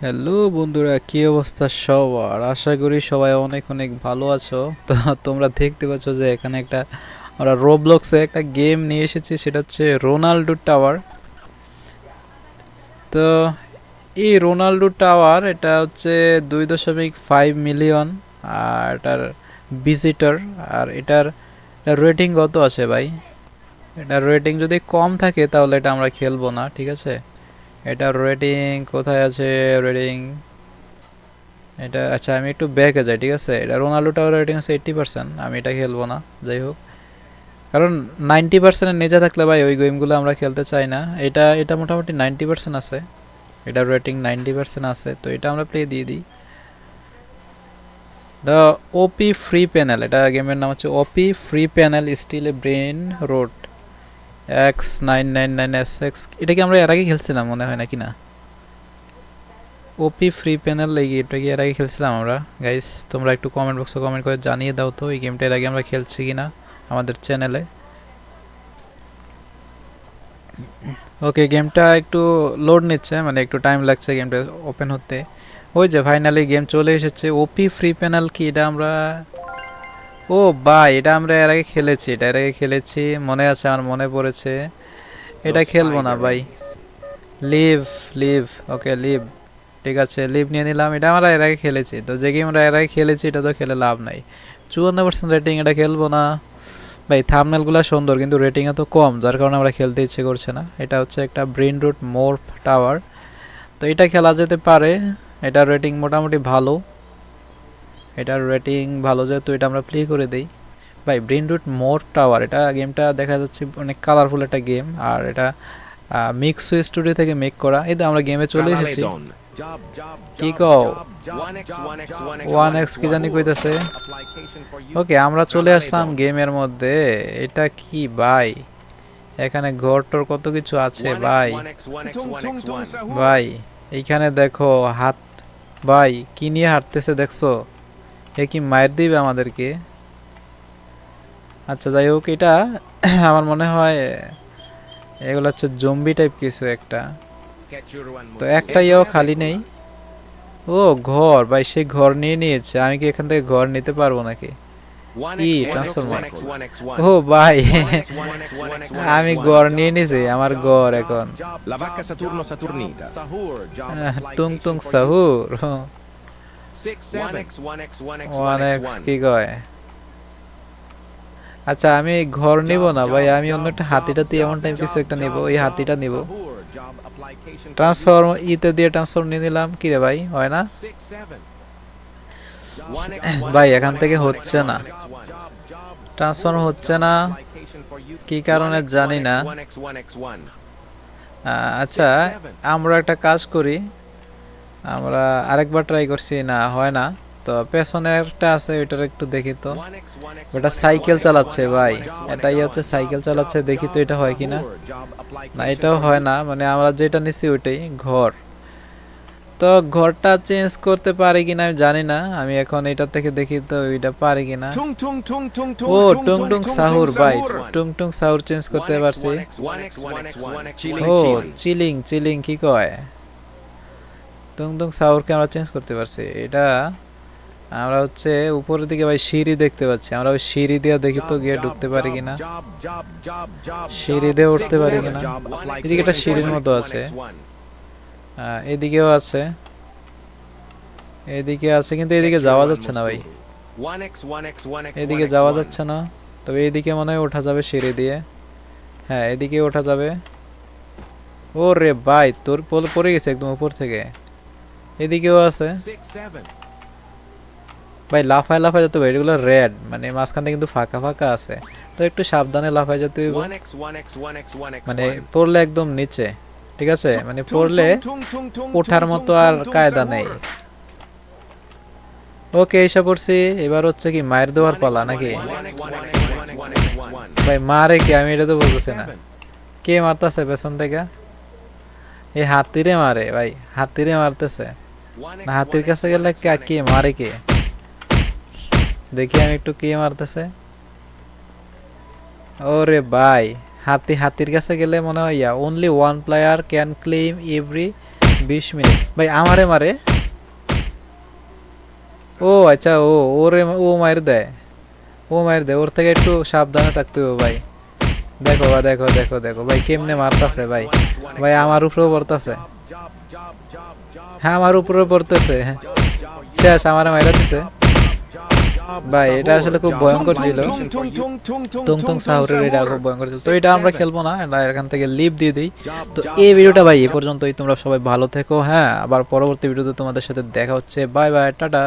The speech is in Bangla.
হ্যালো বন্ধুরা, কি অবস্থা সবার? আশা করি সবাই অনেক অনেক ভালো আছো। তো তোমরা দেখতে পাচ্ছ যে এখানে আমরা রোবলক্সে একটা গেম নিয়ে এসেছি, সেটা হচ্ছে রোনাল্ডো টাওয়ার। তো এই রোনাল্ডো টাওয়ার এটা হচ্ছে 2.5 মিলিয়ন আর এটার ভিজিটর। আর এটার রেটিং কত আছে ভাই? এটার রেটিং যদি কম থাকে তাহলে এটা আমরা খেলবো না, ঠিক আছে? এটার রেটিং কোথায় আছে? রেটিং এটা আচ্ছা, আমি একটু ব্যাকে যাই, ঠিক আছে? এটা রোনাল্ডো টাওয়ার রেটিং আছে 80%। আমি এটা খেলবো না, যাই হোক। কারণ 90%-এর নিচে থাকলে ভাই ওই গেমগুলো আমরা খেলতে চাই না। এটা এটা মোটামুটি 90% আছে, এটার রেটিং 90% আছে, তো এটা আমরা প্লে দিয়ে দিই। দ্য ওপি ফ্রি প্যানেল, এটা গেমের নাম হচ্ছে ওপি ফ্রি প্যানেল স্টিল এ ব্রেন রোড X999SX। এটা কি আমরা এর আগে খেলছিলাম মনে হয়, নাকি না? ওপি ফ্রি প্যানেল এই গেমটা কি এর আগে খেলছিলাম আমরা? গাইস তোমরা একটু কমেন্ট বক্সে কমেন্ট করে জানিয়ে দাও তো এই গেমটা এর আগে আমরা খেলছি কিনা আমাদের চ্যানেলে। ওকে, গেমটা একটু লোড নিচ্ছে, মানে একটু টাইম লাগছে গেমটা ওপেন হতে। ওই যে ফাইনালি গেম চলে এসেছে। ওপি ফ্রি প্যানেল কি এটা আমরা, ও ভাই এটা আমরা এর আগে খেলেছি, এটা এর আগে খেলেছি মনে আছে, আমার মনে পড়েছে। এটা খেলবো না ভাই। লিভ, লিভ, ওকে লিভ, ঠিক আছে লিভ নিয়ে নিলাম। এটা আমরা এর আগে খেলেছি, তো যে গেম আমরা এর আগে খেলেছি এটা তো খেলে লাভ নাই। 54% রেটিং, এটা খেলবো না ভাই। থাম্বনেলগুলো সুন্দর কিন্তু রেটিং এত কম, যার কারণে আমরা খেলতে ইচ্ছে করছে না। এটা হচ্ছে একটা ব্রেন রুট মোরফ টাওয়ার, তো এটা খেলা যেতে পারে। এটার রেটিং মোটামুটি ভালো, এটার রেটিং ভালো যেহেতু এটা আমরা প্লে করে দেই। ভাই ব্রেন রুট মোরফ টাওয়ার, এটা গেমটা দেখা যাচ্ছে অনেক কালারফুল একটা গেম। আর এটা মিক্স স্টুডিও থেকে মেক করা। এই তো আমরা গেমে চলে এসেছি। কি কও? 1x কি জানি কইতেছে। ওকে, আমরা চলে আসলাম গেমের মধ্যে। এটা কি ভাই? এখানে ঘরটর কত কিছু আছে ভাই। ভাই এইখানে দেখো হাত, ভাই কি নিয়ে হাঁটতেছে দেখছো? এ কি মায়ের দিবে আমাদেরকে? আচ্ছা যাই হোক, এটা আমার মনে হয় এগুলো হচ্ছে জম্বি টাইপ কিছু একটা। তো একটা ইয়েও খালি নেই। ও ঘর, ভাই সে ঘর নিয়ে নিয়েছে। আমি কি এখান থেকে ঘর নিতে পারবো নাকি? কি ট্রান্সফরমার? ও ভাই আমি ঘর নিয়ে নিছি, আমার ঘর এখন। তুং তুং সাহুর। 1x কি কয়? আচ্ছা আমি ঘর নিব না ভাই, আমি অন্য একটা হাতিটাতে এমন টাইপ কিছু একটা নিব, এই হাতিটা নিব। ট্রান্সফর্ম ইতে দিয়ে ট্রান্সফর্ম নিয়ে নিলাম। কি রে ভাই, হয় না ভাই? এখান থেকে হচ্ছে না, ট্রান্সফর্ম হচ্ছে না, কি কারণে জানি না। আচ্ছা আমরা একটা কাজ করি, আমরা আরেকবার ট্রাই করছি, না হয় না। তো পেছনে একটা আছে, ওইটার একটু দেখি তো। ওটা সাইকেল চালাচ্ছে ভাই, এটাই হচ্ছে সাইকেল চালাচ্ছে, দেখি তো এটা হয় কিনা। না এটাও হয় না, মানে আমরা যেটা নিছি ওইটাই ঘর। তো ঘরটা চেঞ্জ করতে পারি কিনা আমি জানি না, আমি এখন এটা থেকে দেখি তো ওইটা পারি কিনা। ও টুং টুং সাহুর ভাই, টুং টুং সাহুর চেঞ্জ করতে পারছি। ও চিলিং, চিলিং কি কয়? টুং টুং সাহুরকে আমরা চেঞ্জ করতে পারছি। এটা আমরা হচ্ছে উপরের দিকে ভাই সিঁড়ি দেখতে পাচ্ছি, আমরা ওই সিঁড়ি দিয়ে দেখি তো গিয়ে ঢুকতে পারি কিনা, সিঁড়ি দিয়ে উঠতে পারি কিনা। এদিকে একটা সিঁড়ির মতো আছে, এদিকেও আছে, এদিকে আছে, কিন্তু এদিকে যাওয়া যাচ্ছে না ভাই, এদিকে যাওয়া যাচ্ছে না। তবে এদিকে মনে হয় ওঠা যাবে সিঁড়ি দিয়ে, হ্যাঁ এদিকে ওঠা যাবে। ও রে ভাই তোর পড়ে গেছে একদম উপর থেকে। এদিকেও আছে ভাই, লাফায় লাফায় যেতে হবে। এগুলো রেড, মানে মাঝখানে কিন্তু ফাঁকা ফাঁকা আছে, তো একটু সাবধানে লাফায় যেতে হইব। মানে পড়লে একদম নিচে, ঠিক আছে, মানে পড়লে ওঠার মতো আর কায়দা নেই। ওকে এসে পড়ছি, এবার হচ্ছে কি মায়ের দেওয়ার পালা নাকি? ভাই মারে কি, আমি এটা তো বলতেছি না। কে মারতেছে পেছন থেকে? এই হাতিরে মারে ভাই, হাতিরে মারতেছে না। হাতির কাছে গেলে কে মারে? কে দেখি আমি একটু, কে মারতেছে? ওরে ভাই হাতির কাছে গেলে মনে হয় only one player can claim every 20 minute ভাই আমারে মারে। ও আচ্ছা, ওরে ও মার দেয়, ও মার দেয়, ওর থেকে একটু সাবধানে থাকতে হবে ভাই। দেখো বা দেখো দেখো দেখো ভাই কেমনে মারতাছে ভাই। ভাই আমার উপরেও পড়তাছে, হ্যাঁ আমার উপরেও পড়তেছে, হ্যাঁ শেষ আমারে মাইরা দিছে ভাই। এটা আসলে খুব ভয়ঙ্কর ছিল, টুং টুং সাহুরের এটা খুব ভয়ঙ্কর ছিল। তো এটা আমরা খেলবো না, এটা এখান থেকে লিভ দিয়ে দিই। তো এই ভিডিওটা ভাই এই পর্যন্তই, তোমরা সবাই ভালো থেকো, হ্যাঁ আবার পরবর্তী ভিডিওতে তোমাদের সাথে দেখা হচ্ছে, বাই বাই টাটা।